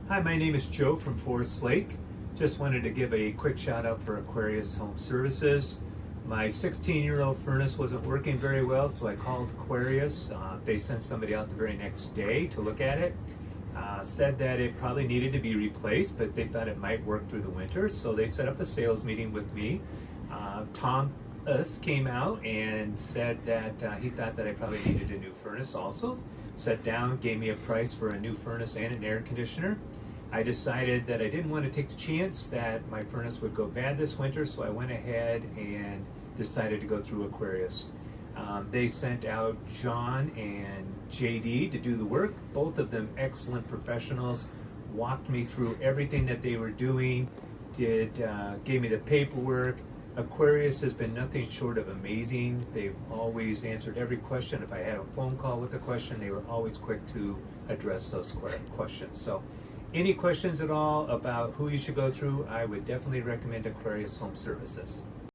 Hi, my name is Joe from Forest Lake. Just wanted to give a quick shout out for Aquarius Home Services. My 16-year-old furnace wasn't working very well, so I called Aquarius. They sent somebody out the very next day to look at it. Said that it probably needed to be replaced, but they thought it might work through the winter, so they set up a sales meeting with me. Tom came out and said that he thought that I probably needed a new furnace also. Sat down, gave me a price for a new furnace and an air conditioner. I decided that I didn't want to take the chance that my furnace would go bad this winter, so I went ahead and decided to go through Aquarius. They sent out John and JD to do the work. Both of them excellent professionals, walked me through everything that they were doing, gave me the paperwork. Aquarius has been nothing short of amazing. They've always answered every question. If I had a phone call with a question, they were always quick to address those questions. So any questions at all about who you should go through, I would definitely recommend Aquarius Home Services.